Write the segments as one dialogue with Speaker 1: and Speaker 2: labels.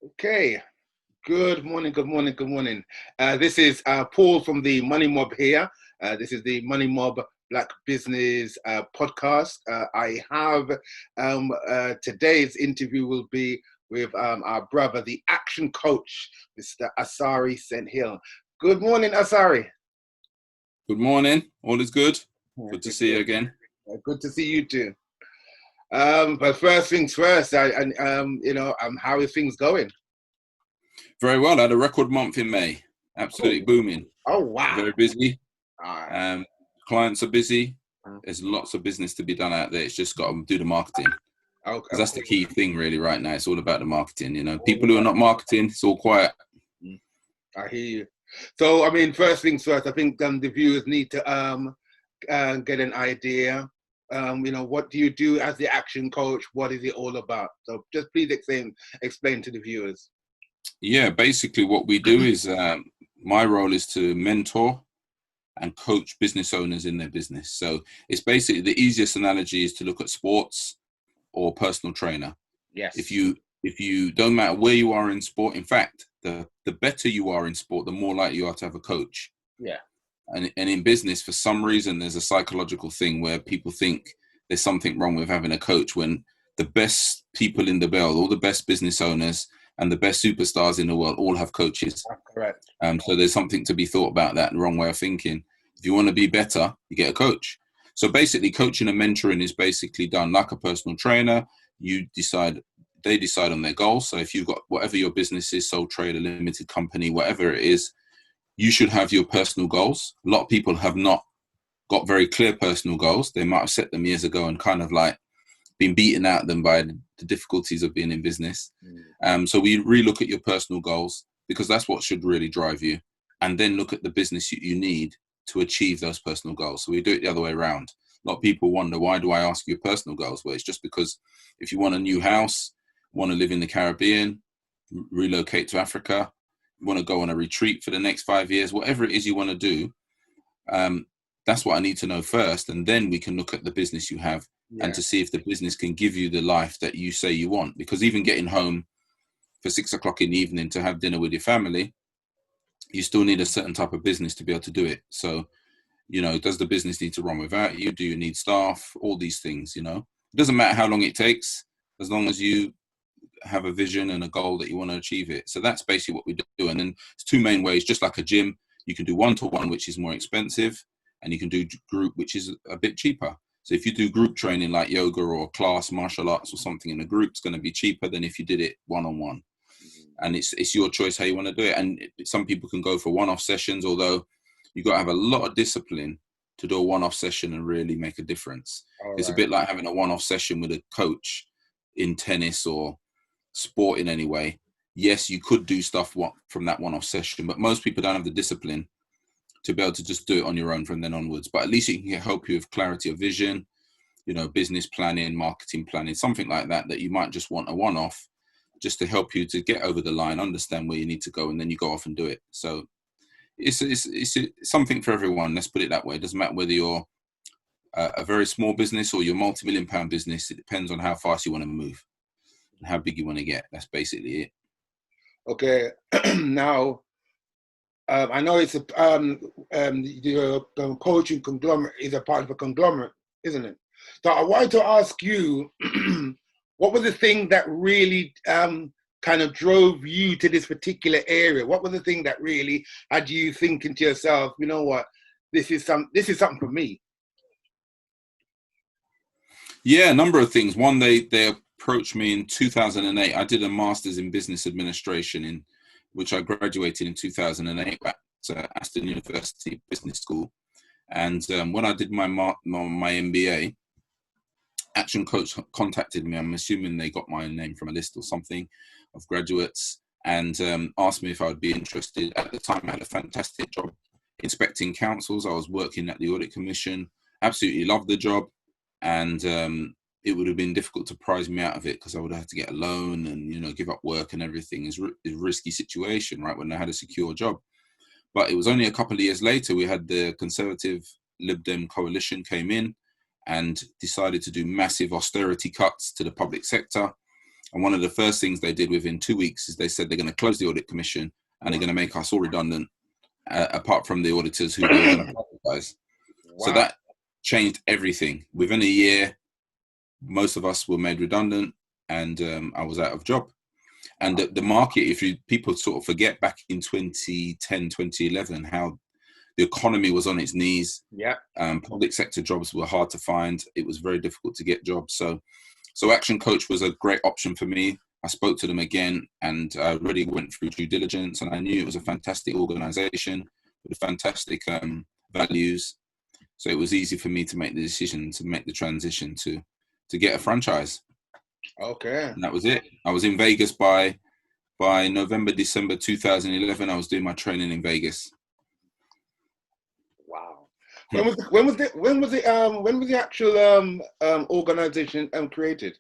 Speaker 1: Okay. Good morning, good morning, good morning. This is Paul from the Money Mob here. This is the Money Mob Black Business podcast. I have today's interview will be with our brother, the action coach, Mr. Asari St Hill. Good morning, Asari.
Speaker 2: Good morning. All is good. Good to see you again.
Speaker 1: Good to see you too. But first things first, how are things going?
Speaker 2: Very well. I had a record month in May. Absolutely booming.
Speaker 1: Oh, wow.
Speaker 2: Very busy. Clients are busy. There's lots of business to be done out there. It's just got to do the marketing.
Speaker 1: Okay.
Speaker 2: Because that's the key thing really right now. It's all about the marketing. You know, people who are not marketing, it's all quiet.
Speaker 1: I hear you. So, I mean, first things first, I think the viewers need to get an idea. What do you do as the action coach? What is it all about? So just please explain to the viewers.
Speaker 2: Yeah, basically what we do is my role is to mentor and coach business owners in their business. So it's basically the easiest analogy is to look at sports or personal trainer.
Speaker 1: Yes.
Speaker 2: If you don't matter where you are in sport, in fact, the better you are in sport, the more likely you are to have a coach.
Speaker 1: Yeah.
Speaker 2: And in business, for some reason, there's a psychological thing where people think there's something wrong with having a coach when the best people in the world, all the best business owners and the best superstars in the world all have coaches.
Speaker 1: That's correct.
Speaker 2: So there's something to be thought about that, the wrong way of thinking. If you want to be better, you get a coach. So basically coaching and mentoring is basically done like a personal trainer. They decide on their goals. So if you've got whatever your business is, sole trader, limited company, whatever it is, you should have your personal goals. A lot of people have not got very clear personal goals. They might have set them years ago and kind of like been beaten out of them by the difficulties of being in business. So we relook at your personal goals because that's what should really drive you. And then look at the business you need to achieve those personal goals. So we do it the other way around. A lot of people wonder, why do I ask you personal goals? Well, it's just because if you want a new house, want to live in the Caribbean, relocate to Africa, want to go on a retreat for the next 5 years, whatever it is you want to do, that's what I need to know first. And then we can look at the business you have and to see if the business can give you the life that you say you want. Because even getting home for 6 o'clock in the evening to have dinner with your family, you still need a certain type of business to be able to do it. So, does the business need to run without you? Do you need staff? All these things, It doesn't matter how long it takes, as long as you have a vision and a goal that you want to achieve it. So that's basically what we do. And then it's two main ways, just like a gym. You can do one-to-one, which is more expensive, and you can do group, which is a bit cheaper. So if you do group training like yoga or class, martial arts or something in a group, it's going to be cheaper than if you did it one-on-one. And it's your choice how you want to do it. And some people can go for one-off sessions, although you've got to have a lot of discipline to do a one-off session and really make a difference. It's a bit like having a one-off session with a coach in tennis or sport in any way. Yes, you could do stuff from that one-off session, but most people don't have the discipline to be able to just do it on your own from then onwards. But at least it can help you with clarity of vision, business planning, marketing planning, something like that you might just want a one-off just to help you to get over the line, understand where you need to go, and then you go off and do it. So it's something for everyone. Let's put it that way. It doesn't matter whether you're a very small business or you're a multi-million-pound business. It depends on how fast you want to move and how big you want to get. That's basically it.
Speaker 1: Okay. Now, I know it's your coaching conglomerate is a part of a conglomerate, isn't it? So I wanted to ask you, what was the thing that really kind of drove you to this particular area? What was the thing that really had you thinking to yourself, you know what, this is something for me?
Speaker 2: Yeah, a number of things. One, they approached me in 2008. I did a master's in business administration in which I graduated in 2008 at Aston University Business School. And when I did my MBA, Action Coach contacted me. I'm assuming they got my name from a list or something of graduates and asked me if I would be interested. At the time, I had a fantastic job inspecting councils. I was working at the Audit Commission, absolutely loved the job. And it would have been difficult to prize me out of it because I would have to get a loan and, give up work and everything. It's a risky situation, right, when I had a secure job. But it was only a couple of years later, we had the Conservative Lib Dem coalition came in and decided to do massive austerity cuts to the public sector. And one of the first things they did within 2 weeks is they said they're going to close the audit commission and they're going to make us all redundant, apart from the auditors who they were going to privatize. So that changed everything. Within a year, most of us were made redundant, and I was out of job. And the market, people sort of forget back in 2010, 2011, how the economy was on its knees.
Speaker 1: Yeah.
Speaker 2: Public sector jobs were hard to find. It was very difficult to get jobs. So Action Coach was a great option for me. I spoke to them again, and I really went through due diligence, and I knew it was a fantastic organization with fantastic values. So it was easy for me to make the decision to make the transition to get a franchise.
Speaker 1: Okay.
Speaker 2: And that was it. I was in Vegas by November, December 2011. I was doing my training in Vegas.
Speaker 1: Wow. When was the actual organization created?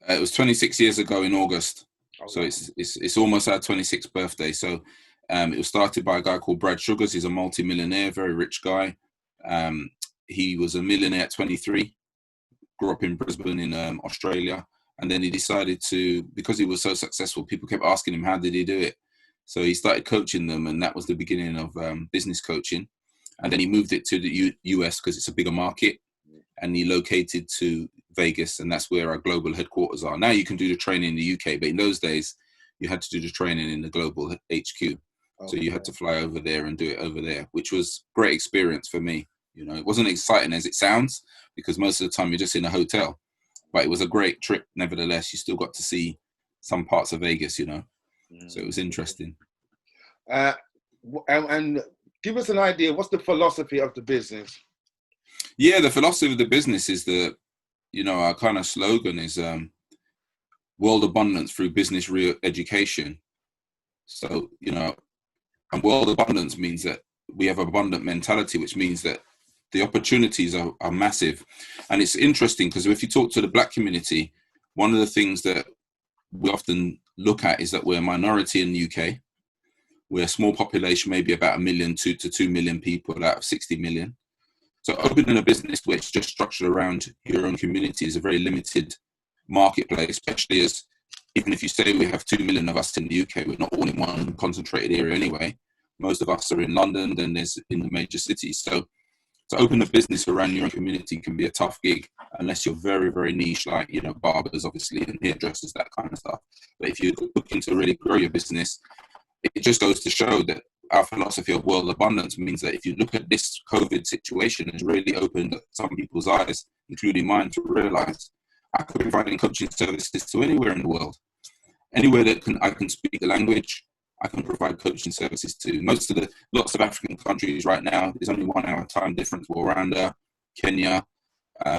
Speaker 2: It was 26 years ago in August.
Speaker 1: Oh,
Speaker 2: so
Speaker 1: wow.
Speaker 2: it's almost our 26th birthday. So it was started by a guy called Brad Sugars. He's a multi-millionaire, very rich guy. He was a millionaire at 23, grew up in Brisbane in Australia. And then he decided to, because he was so successful, people kept asking him, how did he do it? So he started coaching them, and that was the beginning of business coaching. And then he moved it to the US because it's a bigger market, and he located to Vegas, and that's where our global headquarters are. Now you can do the training in the UK, but in those days, you had to do the training in the global HQ. Okay. So you had to fly over there and do it over there, which was a great experience for me. You know, it wasn't exciting as it sounds, because most of the time you're just in a hotel. But it was a great trip, nevertheless. You still got to see some parts of Vegas, you know. So it was interesting.
Speaker 1: And give us an idea, what's the philosophy of the business?
Speaker 2: Yeah, the philosophy of the business is that, you know, our kind of slogan is world abundance through business re-education. So, you know, and world abundance means that we have abundant mentality, which means that the opportunities are massive. And it's interesting because if you talk to the Black community, one of the things that we often look at is that we're a minority in the UK. We're a small population, maybe about 1 million to 2 million people out of 60 million. So opening a business where it's just structured around your own community is a very limited marketplace, especially as even if you say we have 2 million of us in the UK, we're not all in one concentrated area anyway. Most of us are in London, then there's in the major cities. So to open a business around your own community can be a tough gig unless you're very, very niche, like, you know, barbers, obviously, and hairdressers, that kind of stuff. But if you're looking to really grow your business, it just goes to show that our philosophy of world abundance means that if you look at this COVID situation, it's really opened some people's eyes, including mine, to realize I could be providing coaching services to anywhere in the world. Anywhere that I can speak the language, I can provide coaching services to. Lots of African countries right now, there's only 1 hour time difference. Rwanda, Kenya,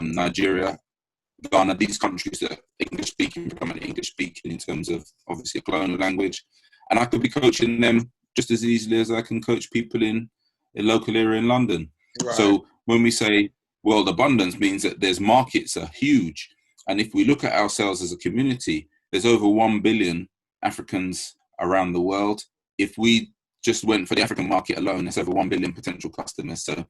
Speaker 2: Nigeria, Ghana, these countries that are English speaking, predominantly English speaking in terms of obviously a colonial language. And I could be coaching them just as easily as I can coach people in a local area in London. Right. So when we say world abundance, means that there's markets are huge. And if we look at ourselves as a community, there's over 1 billion Africans around the world. If we just went for the African market alone, there's over 1 billion potential customers. So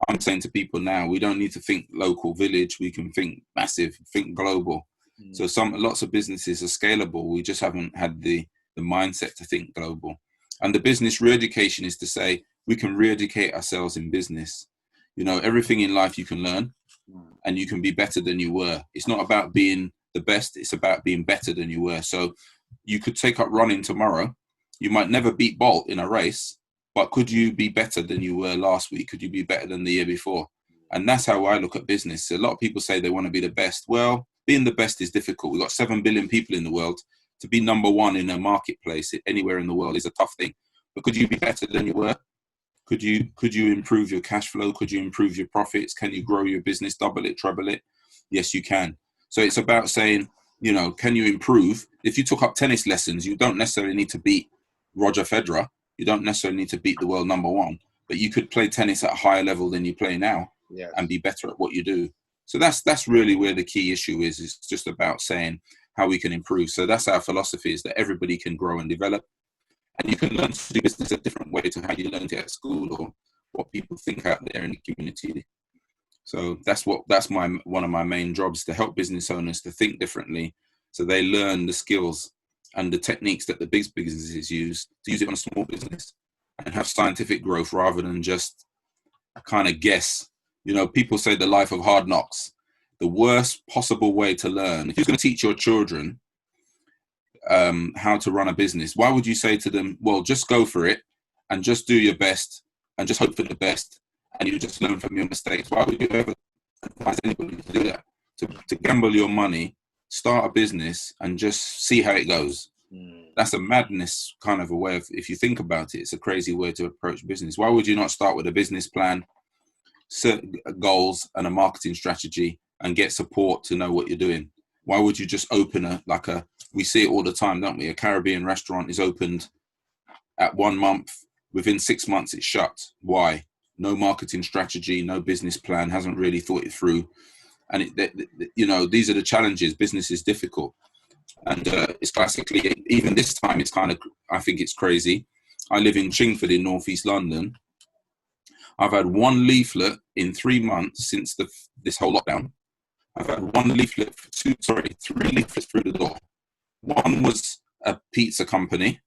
Speaker 2: I'm saying to people now, we don't need to think local village. We can think massive, think global. So lots of businesses are scalable. We just haven't had the mindset to think global. And the business re-education is to say, we can re-educate ourselves in business. You know, everything in life you can learn and you can be better than you were. It's not about being the best. It's about being better than you were. So you could take up running tomorrow. You might never beat Bolt in a race, but could you be better than you were last week? Could you be better than the year before? And that's how I look at business. A lot of people say they want to be the best. Well, being the best is difficult. We've got 7 billion people in the world. To be number one in a marketplace anywhere in the world is a tough thing. But could you be better than you were? Could you improve your cash flow? Could you improve your profits? Can you grow your business, double it, treble it? Yes, you can. So it's about saying, you know, can you improve? If you took up tennis lessons, you don't necessarily need to beat Roger Federer. You don't necessarily need to beat the world number one, but you could play tennis at a higher level than you play now. Yes. And be better at what you do. So that's really where the key issue is. It's just about saying how we can improve. So that's our philosophy, is that everybody can grow and develop. And you can learn to do business a different way to how you learned it at school or what people think out there in the community. So that's one of my main jobs, to help business owners to think differently, So they learn the skills and the techniques that the big businesses use to use it on a small business and have scientific growth rather than just kind of guess. You know, people say the life of hard knocks, the worst possible way to learn. If you're going to teach your children how to run a business, why would you say to them, well, just go for it and just do your best and just hope for the best and you just learn from your mistakes? Why would you ever advise anybody to do that? To gamble your money, start a business and just see how it goes. That's a madness kind of a way of, if you think about it, it's a crazy way to approach business. Why would you not start with a business plan, set goals and a marketing strategy and get support to know what you're doing? Why would you just open we see it all the time, don't we? A Caribbean restaurant is opened at 1 month, within 6 months it's shut. Why? No marketing strategy, no business plan, hasn't really thought it through. And you know, these are the challenges. Business is difficult. And it's classically, even this time, it's kind of, I think it's crazy. I live in Chingford in northeast London. I've had one leaflet in 3 months since this whole lockdown. I've had one leaflet, three leaflets through the door. One was a pizza company.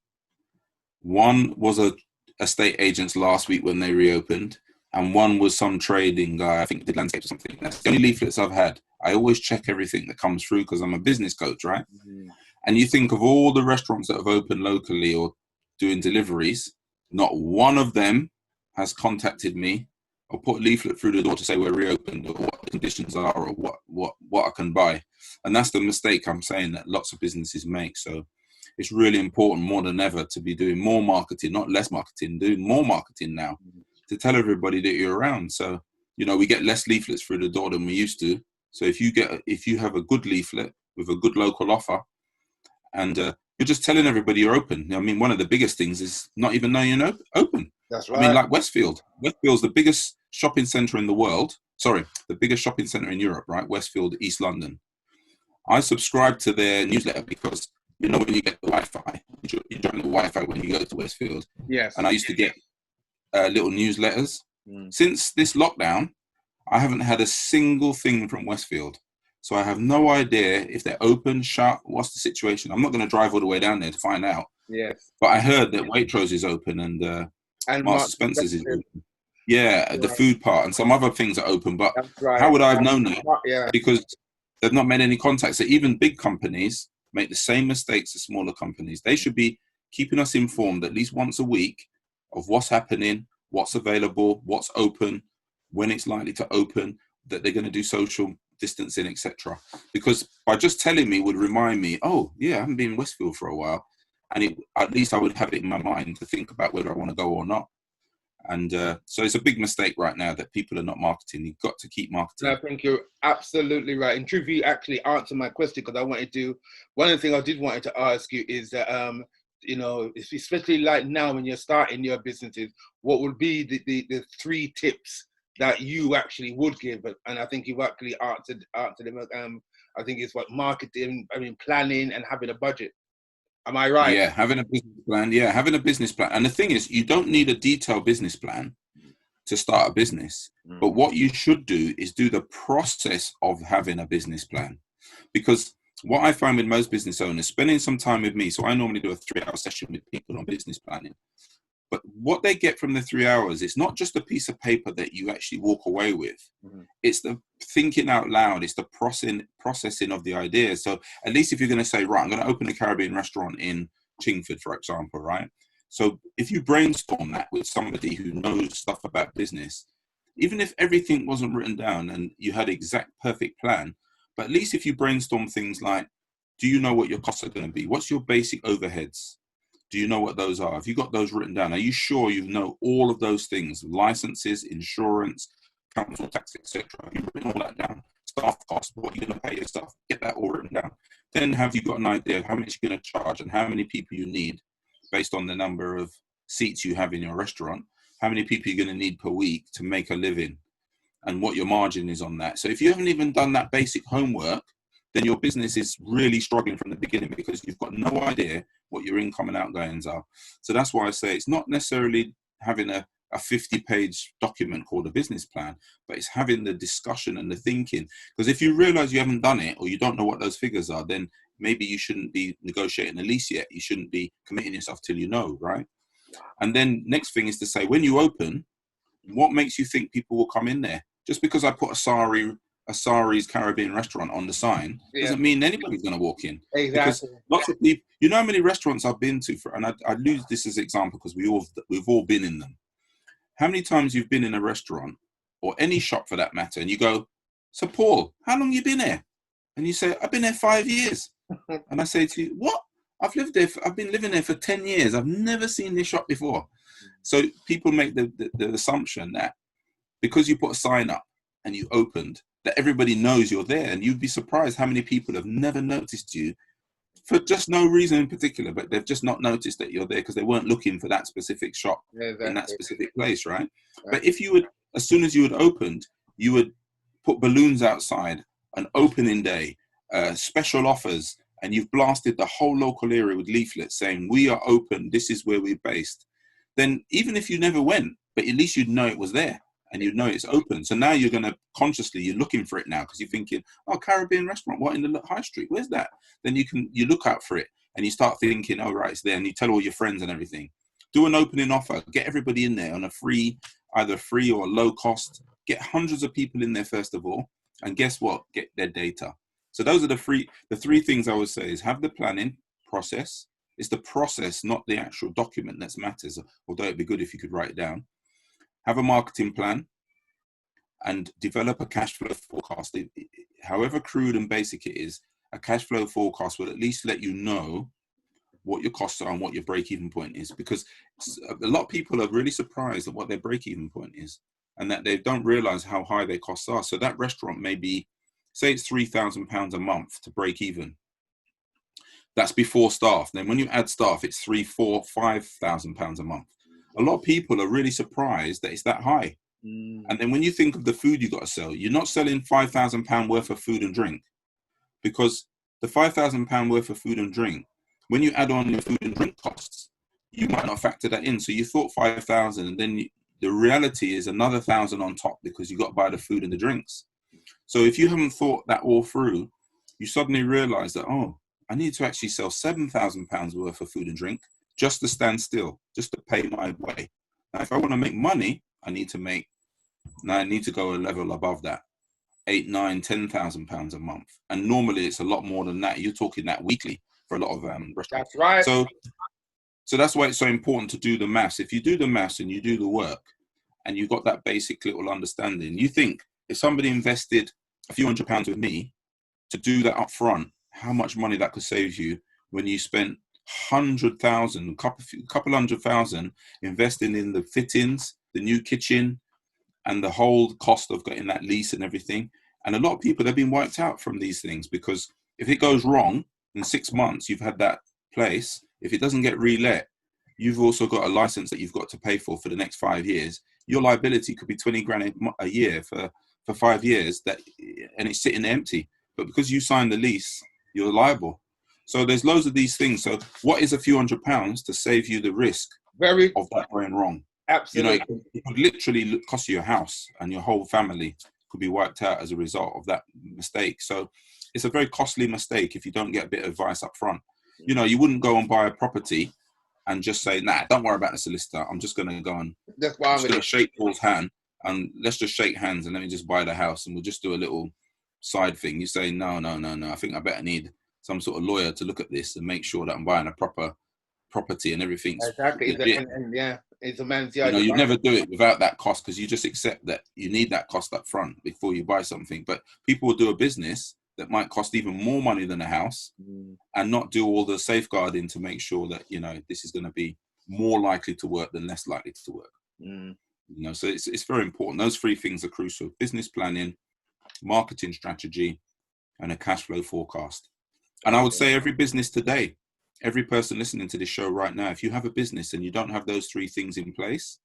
Speaker 2: One was a estate agents last week when they reopened. And one was some trading guy, I think did landscapes or something. That's the only leaflets I've had. I always check everything that comes through because I'm a business coach, right? Mm-hmm. And you think of all the restaurants that have opened locally or doing deliveries, not one of them has contacted me or put a leaflet through the door to say we're reopened or what the conditions are or what I can buy. And that's the mistake I'm saying that lots of businesses make. So it's really important more than ever to be doing more marketing, not less marketing, doing more marketing now. Mm-hmm. To tell everybody that you're around. So, you know, we get less leaflets through the door than we used to. So if you have a good leaflet with a good local offer and you're just telling everybody you're open. I mean, one of the biggest things is not even knowing you're open.
Speaker 1: That's right.
Speaker 2: I mean, like Westfield. Westfield's the biggest shopping centre in the world. Sorry, the biggest shopping centre in Europe, right? Westfield, East London. I subscribe to their newsletter because, you know, when you get the Wi-Fi, you join the Wi-Fi when you go to Westfield.
Speaker 1: Yes.
Speaker 2: And I used to get little newsletters. Since this lockdown, I haven't had a single thing from Westfield. So I have no idea if they're open, shut, what's the situation. I'm not going to drive all the way down there to find out.
Speaker 1: Yes.
Speaker 2: But I heard that Waitrose is open and Marks & Spencer's is open. Yeah, right. The food part and some other things are open. But right. How would I have known that?
Speaker 1: Yeah.
Speaker 2: Because they've not made any contacts. So even big companies make the same mistakes as smaller companies. They should be keeping us informed at least once a week of what's happening, what's available, what's open, when it's likely to open, that they're going to do social distancing, etc. Because by just telling me would remind me, oh, yeah, I haven't been in Westfield for a while. And at least I would have it in my mind to think about whether I want to go or not. And so it's a big mistake right now that people are not marketing. You've got to keep marketing.
Speaker 1: I think you're absolutely right. In truth, you actually answered my question because one of the things I did want to ask you is that, you know, especially like now when you're starting your businesses, what would be the 3 tips that you actually would give? And I think you've actually answered them. I think it's marketing, planning and having a budget. Am I right?
Speaker 2: Yeah, having a business plan. Yeah, having a business plan. And the thing is, you don't need a detailed business plan to start a business. But what you should do is do the process of having a business plan. Because what I find with most business owners, spending some time with me, so I normally do a 3-hour session with people on business planning. But what they get from the 3 hours, it's not just a piece of paper that you actually walk away with. Mm-hmm. It's the thinking out loud. It's the processing of the ideas. So at least if you're going to say, right, I'm going to open a Caribbean restaurant in Chingford, for example, right? So if you brainstorm that with somebody who knows stuff about business, even if everything wasn't written down and you had exact perfect plan, but at least if you brainstorm things like, do you know what your costs are going to be? What's your basic overheads? Do you know what those are? Have you got those written down? Are you sure you know all of those things? Licenses, insurance, council tax, etc. You've written all that down. Staff costs, what you're going to pay your staff. Get that all written down. Then have you got an idea of how much you're going to charge and how many people you need based on the number of seats you have in your restaurant? How many people you're going to need per week to make a living and what your margin is on that. So if you haven't even done that basic homework, then your business is really struggling from the beginning because you've got no idea what your income and outgoings are. So that's why I say it's not necessarily having a 50-page document called a business plan, but it's having the discussion and the thinking. Because if you realize you haven't done it or you don't know what those figures are, then maybe you shouldn't be negotiating a lease yet. You shouldn't be committing yourself till you know, right? And then next thing is to say, when you open, what makes you think people will come in there? Just because I put Asari's Caribbean restaurant on the sign doesn't mean anybody's going to walk in.
Speaker 1: Exactly.
Speaker 2: Because lots of people, you know how many restaurants I've been to, and I lose this as an example because we've all been in them. How many times you've been in a restaurant or any shop for that matter, and you go, so Paul, how long you been here? And you say, I've been there 5 years. And I say to you, what? I've been living there for 10 years. I've never seen this shop before. So people make the assumption that because you put a sign up and you opened, that everybody knows you're there. And you'd be surprised how many people have never noticed you for just no reason in particular, but they've just not noticed that you're there because they weren't looking for that specific shop in that specific place, right? But if you would, as soon as you had opened, you would put balloons outside, an opening day, special offers, and you've blasted the whole local area with leaflets saying, we are open, this is where we're based, then even if you never went, but at least you'd know it was there and you'd know it's open. So now you're going to you're looking for it now because you're thinking, oh, Caribbean restaurant, what, in the high street? Where's that? Then you look out for it and you start thinking, oh, right, it's there. And you tell all your friends and everything. Do an opening offer, get everybody in there on either free or low cost, get hundreds of people in there first of all. And guess what? Get their data. So those are the three things I would say is have the planning process. It's the process, not the actual document that matters, although it'd be good if you could write it down. Have a marketing plan and develop a cash flow forecast. However crude and basic it is, a cash flow forecast will at least let you know what your costs are and what your break-even point is, because a lot of people are really surprised at what their break-even point is and that they don't realize how high their costs are. So that restaurant may be, say it's £3,000 a month to break even. That's before staff. Then when you add staff, it's £3,000, £4,000, £5,000 a month. A lot of people are really surprised that it's that high. And then when you think of the food you got to sell, you're not selling £5,000 worth of food and drink, because the £5,000 worth of food and drink, when you add on your food and drink costs, you might not factor that in. So you thought 5,000, and then the reality is another 1,000 on top because you got to buy the food and the drinks. So if you haven't thought that all through, you suddenly realize that, oh, I need to actually sell £7,000 worth of food and drink just to stand still, just to pay my way. Now, if I want to make money, I need to go a level above that, £8,000, £9,000, £10,000 a month. And normally it's a lot more than that. You're talking that weekly for a lot of restaurants.
Speaker 1: That's right.
Speaker 2: So that's why it's so important to do the maths. If you do the maths and you do the work and you've got that basic little understanding, you think if somebody invested a few £100s with me to do that up front, how much money that could save you when you spent 100,000, a couple 100,000 investing in the fittings, the new kitchen, and the whole cost of getting that lease and everything. And a lot of people, they've been wiped out from these things, because if it goes wrong in 6 months, you've had that place. If it doesn't get relet, you've also got a license that you've got to pay for the next 5 years. Your liability could be 20 grand a year for 5 years, and it's sitting empty. But because you signed the lease, you're liable. So there's loads of these things. So what is a few £100s to save you the risk of that going wrong?
Speaker 1: Absolutely.
Speaker 2: You know, it could literally cost you a house, and your whole family could be wiped out as a result of that mistake. So it's a very costly mistake if you don't get a bit of advice up front. You know, you wouldn't go and buy a property and just say, nah, don't worry about the solicitor. I'm just going to go and shake Paul's hand, and let's just shake hands and let me just buy the house, and we'll just do a little side thing. You say, no. I think I better need some sort of lawyer to look at this and make sure that I'm buying a proper property and everything's
Speaker 1: exactly. It's a man's yard.
Speaker 2: You know, you'd never do it without that cost, because you just accept that you need that cost up front before you buy something. But people will do a business that might cost even more money than a house and not do all the safeguarding to make sure that, you know, this is going to be more likely to work than less likely to work. You know, so it's very important. Those three things are crucial: business planning, marketing strategy, and a cash flow forecast. And I would say every business today, every person listening to this show right now, if you have a business and you don't have those three things in place,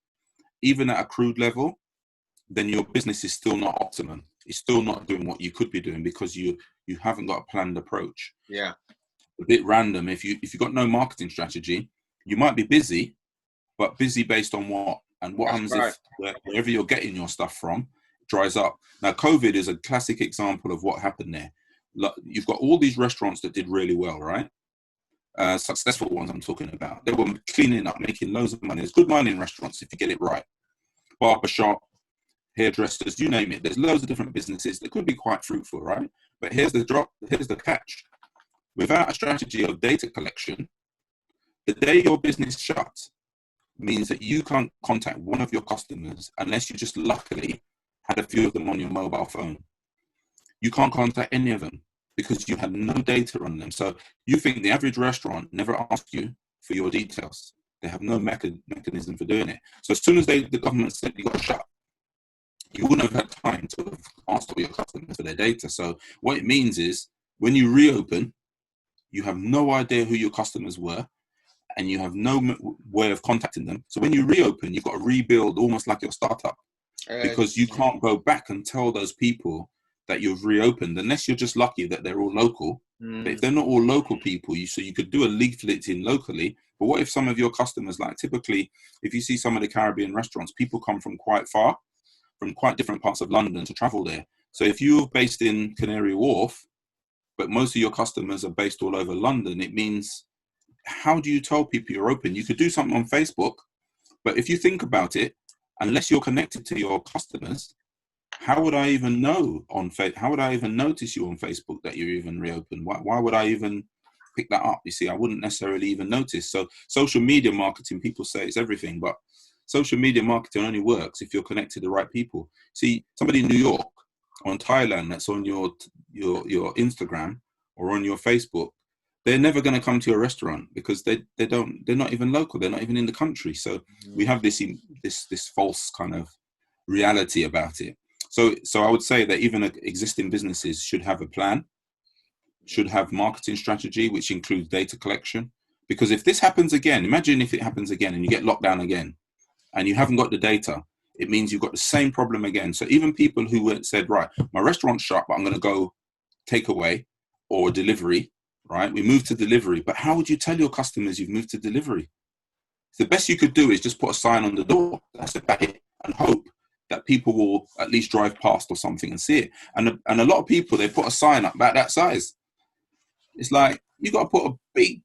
Speaker 2: even at a crude level, then your business is still not optimum. It's still not doing what you could be doing, because you haven't got a planned approach.
Speaker 1: Yeah.
Speaker 2: A bit random. If you've got no marketing strategy, you might be busy, but busy based on what? And what happens if wherever you're getting your stuff from dries up? Now, COVID is a classic example of what happened there. you've got all these restaurants that did really well, right? Successful ones I'm talking about. They were cleaning up, making loads of money. There's good money in restaurants if you get it right. Barbershop, hairdressers, you name it. There's loads of different businesses that could be quite fruitful, right? But here's the catch. Without a strategy of data collection, the day your business shuts means that you can't contact one of your customers unless you just luckily had a few of them on your mobile phone. You can't contact any of them because you have no data on them. So you think the average restaurant never asks you for your details. They have no mechanism for doing it. So as soon as the government said you got to shut, you wouldn't have had time to have asked all your customers for their data. So what it means is when you reopen, you have no idea who your customers were and you have no way of contacting them. So when you reopen, you've got to rebuild almost like your startup because you can't go back and tell those people that you've reopened unless you're just lucky that they're all local. But if they're not all local people, you could do a leafleting locally. But what if some of your customers, like typically, if you see some of the Caribbean restaurants, people come from quite far, from quite different parts of London to travel there. So if you're based in Canary Wharf, but most of your customers are based all over London, it means, how do you tell people you're open? You could do something on Facebook, but if you think about it, unless you're connected to your customers, how would I even know how would I even notice you on Facebook that you're even reopened? Why would I even pick that up? You see, I wouldn't necessarily even notice. So social media marketing, people say it's everything, but social media marketing only works if you're connected to the right people. See, somebody in New York or in Thailand that's on your Instagram or on your Facebook, they're never going to come to your restaurant because they're not even local. They're not even in the country. So we have this false kind of reality about it. So I would say that even existing businesses should have a plan, should have marketing strategy, which includes data collection. Because if this happens again, imagine if it happens again and you get locked down again and you haven't got the data, it means you've got the same problem again. So even people who said, right, my restaurant's shut, but I'm going to go takeaway or delivery, right? We moved to delivery, but how would you tell your customers you've moved to delivery? The best you could do is just put a sign on the door. That's about it, and hope that people will at least drive past or something and see it. And a lot of people, they put a sign up about that size. It's like, you got to put a big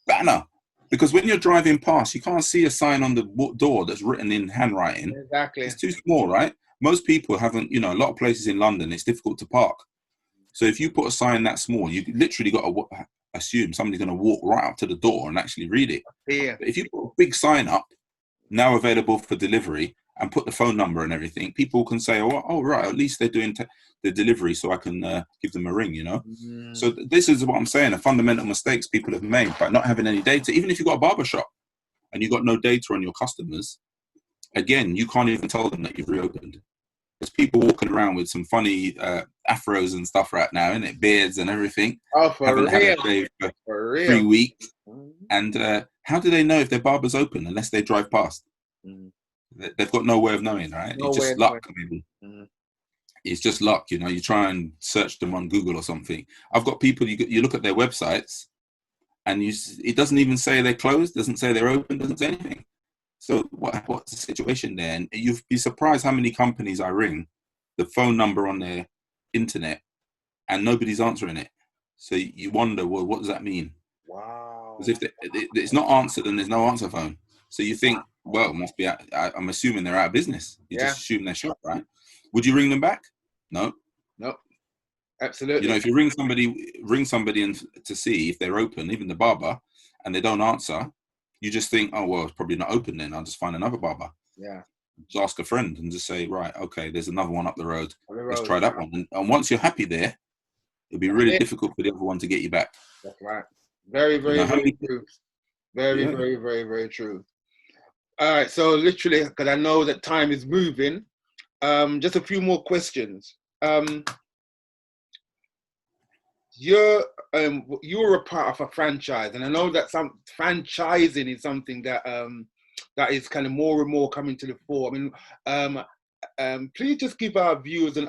Speaker 2: banner because when you're driving past, you can't see a sign on the door that's written in handwriting.
Speaker 1: Exactly.
Speaker 2: It's too small, right? Most people haven't, a lot of places in London, it's difficult to park. So if you put a sign that small, you literally got to assume somebody's going to walk right up to the door and actually read it.
Speaker 1: Yeah.
Speaker 2: But if you put a big sign up, now available for delivery, and put the phone number and everything, people can say, oh right, at least they're doing the delivery, so I can give them a ring, So this is what I'm saying, the fundamental mistakes people have made by not having any data. Even if you've got a barber shop and you've got no data on your customers, again, you can't even tell them that you've reopened. There's people walking around with some funny afros and stuff right now, isn't it? Beards and everything.
Speaker 1: Oh, haven't
Speaker 2: had a shave for 3 weeks. And how do they know if their barber's open unless they drive past? They've got no way of knowing, right? It's just luck, maybe. It's just luck, you try and search them on Google or something. I've got people, you look at their websites and it doesn't even say they're closed, doesn't say they're open, doesn't say anything. So what's the situation there? And you'd be surprised how many companies I ring, the phone number on their internet, and nobody's answering it. So you wonder, well, what does that mean?
Speaker 1: Wow.
Speaker 2: Because if it's not answered, then there's no answer phone. So you think, well, it must be. I'm assuming they're out of business. You just assume they're shut, right? Would you ring them back? No.
Speaker 1: Nope. Absolutely.
Speaker 2: If you ring somebody and to see if they're open, even the barber, and they don't answer, you just think, oh well, it's probably not open. Then I'll just find another barber.
Speaker 1: Yeah.
Speaker 2: Just ask a friend and just say, right, okay, there's another one up the road. Let's try that one. And once you're happy there, it'll be really difficult for the other one to get you back.
Speaker 1: That's right. Very, very, very true. Very, very, very, very true. All right. So literally, because I know that time is moving, just a few more questions. You're a part of a franchise, and I know that some franchising is something that that is kind of more and more coming to the fore. I mean, please just give our viewers an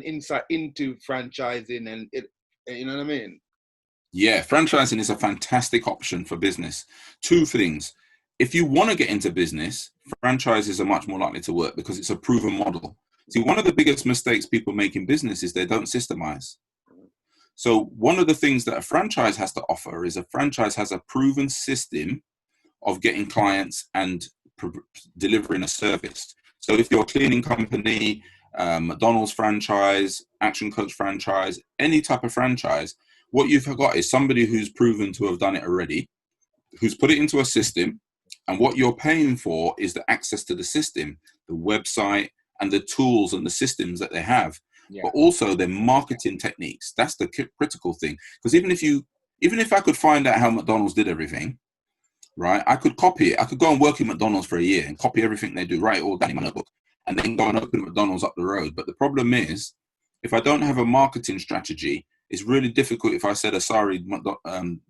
Speaker 1: insight into franchising, and it, you know what I mean?
Speaker 2: Yeah, franchising is a fantastic option for business. Two things. If you want to get into business, franchises are much more likely to work because it's a proven model. See, one of the biggest mistakes people make in business is they don't systemize. So one of the things that a franchise has to offer is a franchise has a proven system of getting clients and delivering a service. So if you're a cleaning company, McDonald's franchise, Action Coach franchise, any type of franchise, what you've got is somebody who's proven to have done it already, who's put it into a system, and what you're paying for is the access to the system, the website, and the tools and the systems that they have, but also their marketing techniques. That's the critical thing. Because even if I could find out how McDonald's did everything, right, I could copy it. I could go and work in McDonald's for a year and copy everything they do, write it all down in my notebook, and then go and open McDonald's up the road. But the problem is, if I don't have a marketing strategy, it's really difficult if I said Asari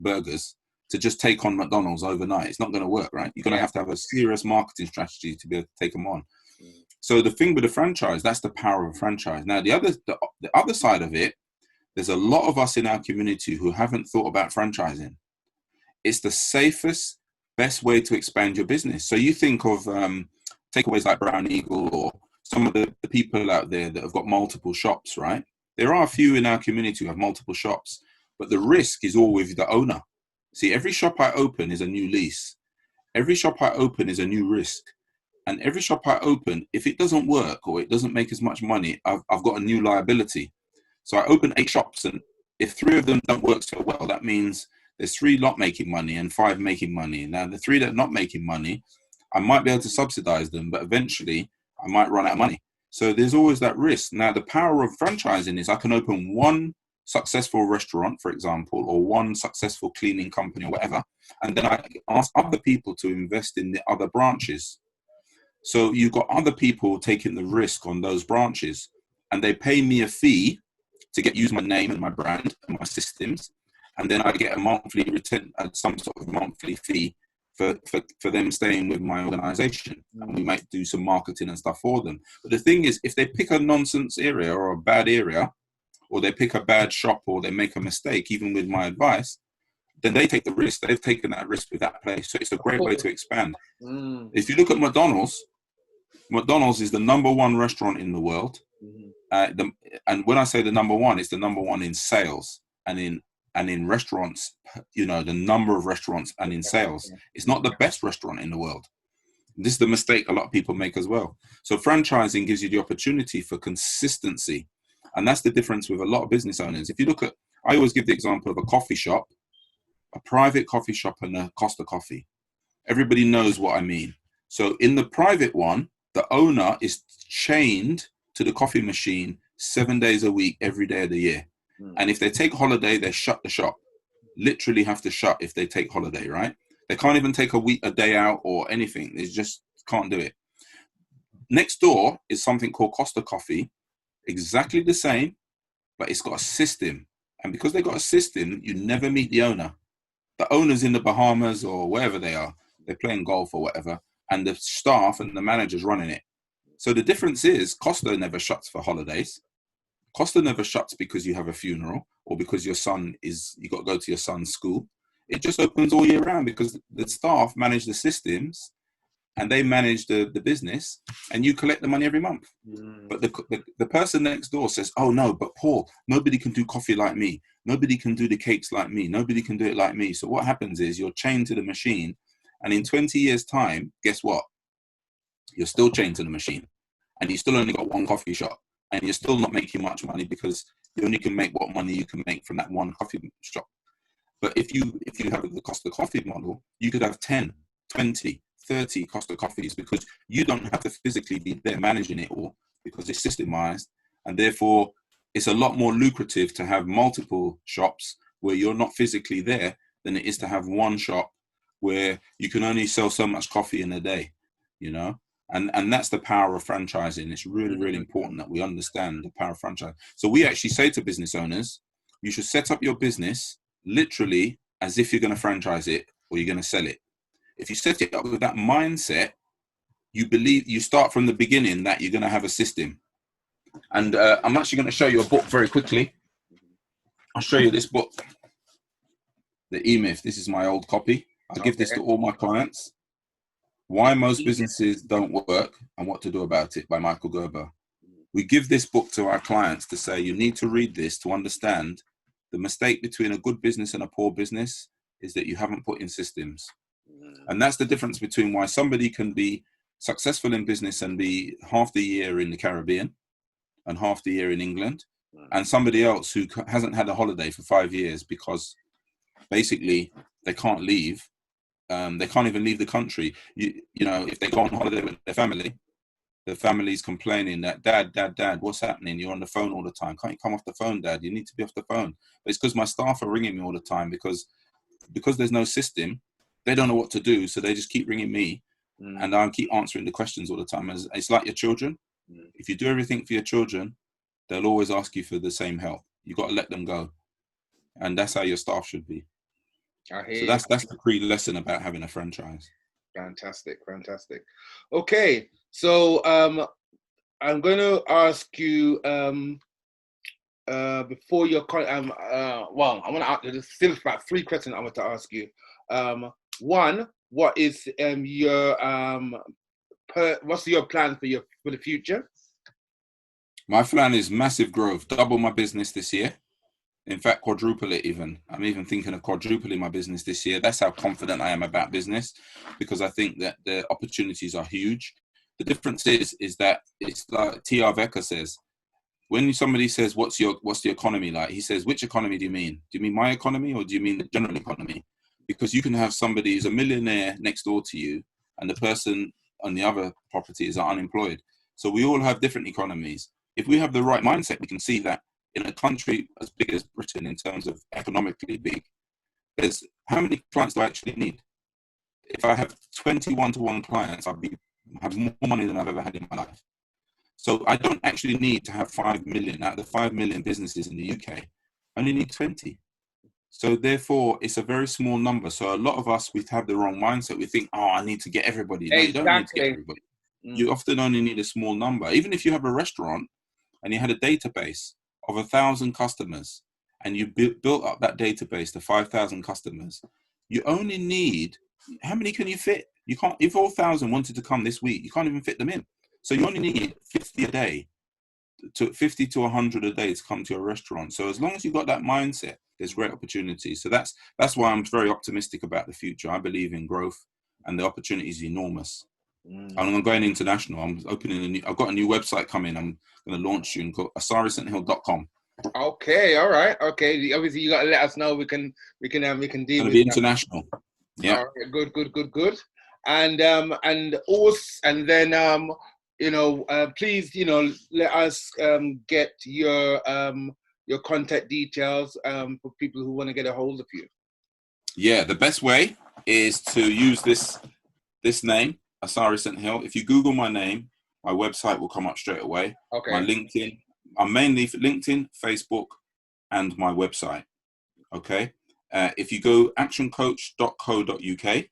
Speaker 2: burgers to just take on McDonald's overnight. It's not going to work, right? You're going to have a serious marketing strategy to be able to take them on. So the thing with a franchise, that's the power of a franchise. Now, the other side of it, there's a lot of us in our community who haven't thought about franchising. It's the safest, best way to expand your business. So you think of takeaways like Brown Eagle or some of the people out there that have got multiple shops, right? There are a few in our community who have multiple shops, but the risk is all with the owner. See, every shop I open is a new lease. Every shop I open is a new risk. And every shop I open, if it doesn't work or it doesn't make as much money, I've got a new liability. So I open 8 shops, and if 3 of them don't work so well, that means there's 3 not making money and 5 making money. Now, the 3 that are not making money, I might be able to subsidize them, but eventually I might run out of money. So there's always that risk. Now, the power of franchising is I can open 1 successful restaurant, for example, or 1 successful cleaning company or whatever, and then I ask other people to invest in the other branches. So you've got other people taking the risk on those branches, and they pay me a fee to use my name and my brand and my systems, and then I get a monthly some sort of monthly fee for them staying with my organization, and we might do some marketing and stuff for them. But the thing is, if they pick a nonsense area or a bad area, or they pick a bad shop, or they make a mistake, even with my advice, then they take the risk. They've taken that risk with that place. So it's a great way to expand. If you look at McDonald's is the #1 restaurant in the world. And when I say the #1, it's the #1 in sales and in restaurants, the number of restaurants and in sales. It's not the best restaurant in the world. This is the mistake a lot of people make as well. So franchising gives you the opportunity for consistency. And that's the difference with a lot of business owners. If you look at, I always give the example of a coffee shop, a private coffee shop and a Costa Coffee. Everybody knows what I mean. So in the private one, the owner is chained to the coffee machine 7 days a week, every day of the year. And if they take holiday, they shut the shop. Literally have to shut if they take holiday, right? They can't even take a day out or anything. They just can't do it. Next door is something called Costa Coffee. Exactly the same, but it's got a system. And because they got a system, you never meet the owner. The owner's in the Bahamas or wherever they are. They're playing golf or whatever. And the staff and the manager's running it. So the difference is Costa never shuts for holidays. Costa never shuts because you have a funeral or because you got to go to your son's school. It just opens all year round because the staff manage the systems and they manage the business, and you collect the money every month. But the person next door says, oh no, but Paul, nobody can do coffee like me. Nobody can do the cakes like me. Nobody can do it like me. So what happens is you're chained to the machine, and in 20 years time, guess what? You're still chained to the machine, and you still only got 1 coffee shop, and you're still not making much money because you only can make what money you can make from that 1 coffee shop. But if you have the Costa Coffee model, you could have 10, 20, 30 Costa Coffees because you don't have to physically be there managing it all because it's systemized, and therefore it's a lot more lucrative to have multiple shops where you're not physically there than it is to have 1 shop where you can only sell so much coffee in a day, and that's the power of franchising. It's really, really important that we understand the power of franchise. So we actually say to business owners, you should set up your business literally as if you're going to franchise it or you're going to sell it. If you set it up with that mindset, you start from the beginning that you're going to have a system. And I'm actually going to show you a book very quickly. I'll show you this book, The E-Myth. This is my old copy. I give this to all my clients. Why Most Businesses Don't Work and What to Do About It by Michael Gerber. We give this book to our clients to say, you need to read this to understand the mistake between a good business and a poor business is that you haven't put in systems. And that's the difference between why somebody can be successful in business and be half the year in the Caribbean and half the year in England, and somebody else who hasn't had a holiday for 5 years because basically they can't leave. They can't even leave the country. You know, if they go on holiday with their family, the family's complaining that dad, what's happening? You're on the phone all the time. Can't you come off the phone, dad? You need to be off the phone. But it's because my staff are ringing me all the time because there's no system. They don't know what to do, so they just keep ringing me, and I keep answering the questions all the time. It's like your children. If you do everything for your children, they'll always ask you for the same help. You got to let them go, and that's how your staff should be. So that's the pre-lesson about having a franchise.
Speaker 1: Fantastic. Okay, so I'm going to ask you before your well, I want to ask. There's still about 3 questions I want to ask you. One, what is your what's your plan for the future?
Speaker 2: My plan is massive growth, double my business this year. In fact, quadruple it even. I'm even thinking of quadrupling my business this year. That's how confident I am about business, because I think that the opportunities are huge. The difference is that it's like T.R. Vecker says, when somebody says, what's the economy like? He says, which economy do you mean? Do you mean my economy or do you mean the general economy? Because you can have somebody who's a millionaire next door to you and the person on the other property is unemployed. So we all have different economies. If we have the right mindset, we can see that in a country as big as Britain, in terms of economically big, there's how many clients do I actually need? If I have 20 one-to-one clients, I'll have more money than I've ever had in my life. So I don't actually need to have 5 million. Out of the 5 million businesses in the UK, I only need 20. So therefore, it's a very small number. So a lot of us, we have the wrong mindset. We think, oh, I need to get everybody. No, you don't need to get everybody. You often only need a small number. Even if you have a restaurant and you had a database of 1,000 customers and you built up that database to 5,000 customers, you only need, how many can you fit? You can't, if all 1,000 wanted to come this week, you can't even fit them in. So you only need 50 a day, to 50 to 100 a day to come to a restaurant. So as long as you've got that mindset, there's great opportunities. So that's why I'm very optimistic about the future. I believe in growth and the opportunity is enormous. And I'm going international. I've got a new website coming. I'm going to launch soon called AsariStHill.com.
Speaker 1: Okay, all right. Okay, obviously you got to let us know. We can deal with.
Speaker 2: It's going to be international. Yeah.
Speaker 1: All right, good. And also, and then please, let us get your contact details for people who want to get a hold of you.
Speaker 2: Yeah, the best way is to use this name, Asari St Hill. If you Google my name, my website will come up straight away.
Speaker 1: Okay.
Speaker 2: My LinkedIn. I'm mainly for LinkedIn, Facebook, and my website. Okay. If you go actioncoach.co.uk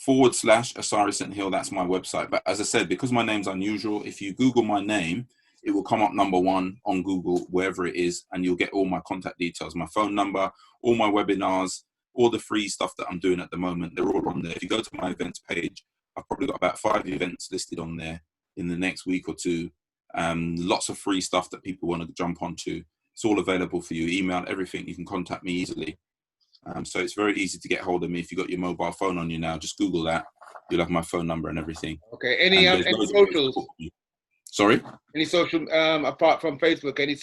Speaker 2: /Asari St Hill, that's my website. But as I said, because my name's unusual, if you Google my name, it will come up number 1 on Google, wherever it is, and you'll get all my contact details, my phone number, all my webinars, all the free stuff that I'm doing at the moment. They're all on there. If you go to my events page, I've probably got about 5 events listed on there in the next week or two. Lots of free stuff that people want to jump onto. It's all available for you. Email, everything. You can contact me easily. So it's very easy to get hold of me. If you've got your mobile phone on you now, just Google that. You'll have my phone number and everything.
Speaker 1: Okay. Any socials?
Speaker 2: Sorry?
Speaker 1: Any social, apart from Facebook, any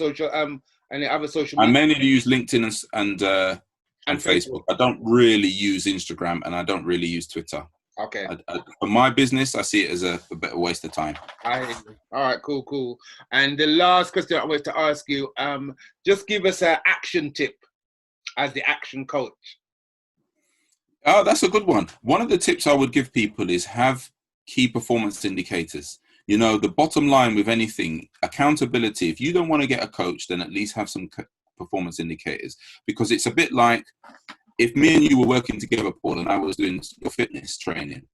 Speaker 1: other social media?
Speaker 2: I mainly use LinkedIn and Facebook. I don't really use Instagram and I don't really use Twitter.
Speaker 1: Okay.
Speaker 2: For my business, I see it as a better waste of time.
Speaker 1: All right, cool. And the last question I wanted to ask you, just give us an action tip as the action coach.
Speaker 2: Oh, that's a good one. One of the tips I would give people is have key performance indicators. You know, the bottom line with anything, accountability. If you don't want to get a coach, then at least have some performance indicators, because it's a bit like if me and you were working together, Paul, and I was doing your fitness training,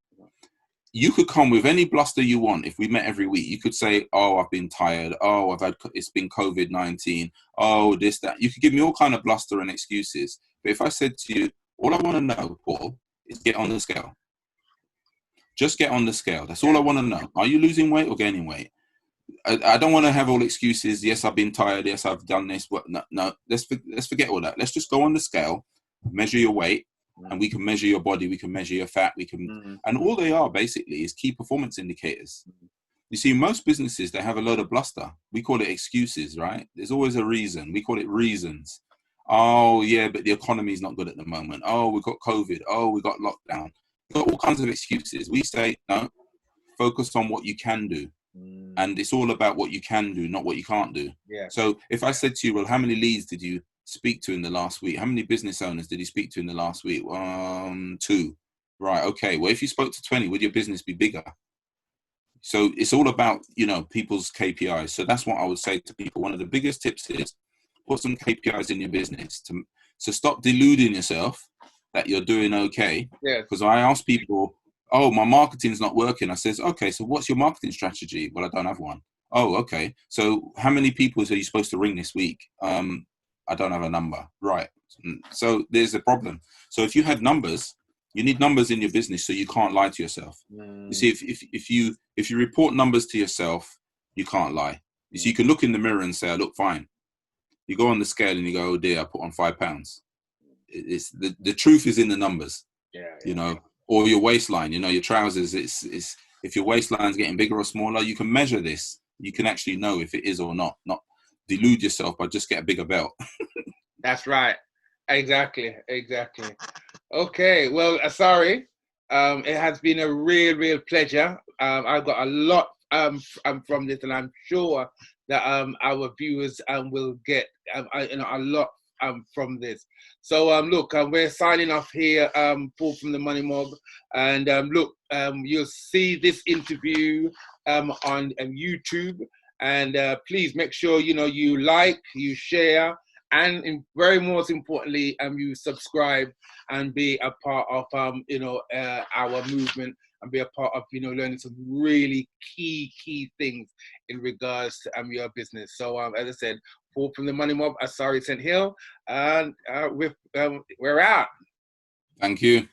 Speaker 2: you could come with any bluster you want. If we met every week, you could say, oh, I've been tired. Oh, it's been COVID-19. Oh, this, that. You could give me all kind of bluster and excuses. But if I said to you, all I want to know, Paul, is get on the scale. Just get on the scale. That's all I want to know. Are you losing weight or gaining weight? I don't want to have all excuses. Yes, I've been tired. Yes, I've done this. What? No. Let's forget all that. Let's just go on the scale, measure your weight, and we can measure your body. We can measure your fat. We can, and all they are basically is key performance indicators. You see, most businesses, they have a load of bluster. We call it excuses, right? There's always a reason. We call it reasons. Oh, yeah, but the economy is not good at the moment. Oh, we got COVID. Oh, we got lockdown. We've got all kinds of excuses. We say, no, focus on what you can do. And it's all about what you can do, not what you can't do.
Speaker 1: Yeah.
Speaker 2: So if I said to you, well, how many leads did you speak to in the last week? How many business owners did you speak to in the last week? 2. Right, okay. Well, if you spoke to 20, would your business be bigger? So it's all about, people's KPIs. So that's what I would say to people. One of the biggest tips is put some KPIs in your business to stop deluding yourself that you're doing okay.
Speaker 1: Yeah.
Speaker 2: Because I ask people, oh, my marketing's not working. I says, okay, so what's your marketing strategy? Well, I don't have one. Oh, okay. So how many people are you supposed to ring this week? I don't have a number. Right. So there's a problem. So if you had numbers, you need numbers in your business so you can't lie to yourself. You see, if you report numbers to yourself, you can't lie. You see, you can look in the mirror and say, I look fine. You go on the scale and you go, oh dear, I put on 5 pounds. It's the truth is in the numbers. Yeah. Or your waistline, your trousers. It's if your waistline's getting bigger or smaller, you can measure this. You can actually know if it is or not. Not delude yourself, but just get a bigger belt.
Speaker 1: That's right. Exactly. Okay, well, Asari, it has been a real pleasure. I've got a lot from this, and I'm sure that our viewers will get a lot from this. So look, we're signing off here, Paul from the Money Mob, and look, you'll see this interview on YouTube, and please make sure you like, you share, and very most importantly, you subscribe and be a part of our movement, and be a part of learning some really key things in regards to your business. So as I said, Paul from the Money Mob, Asari St Hill, and we're out.
Speaker 2: Thank you.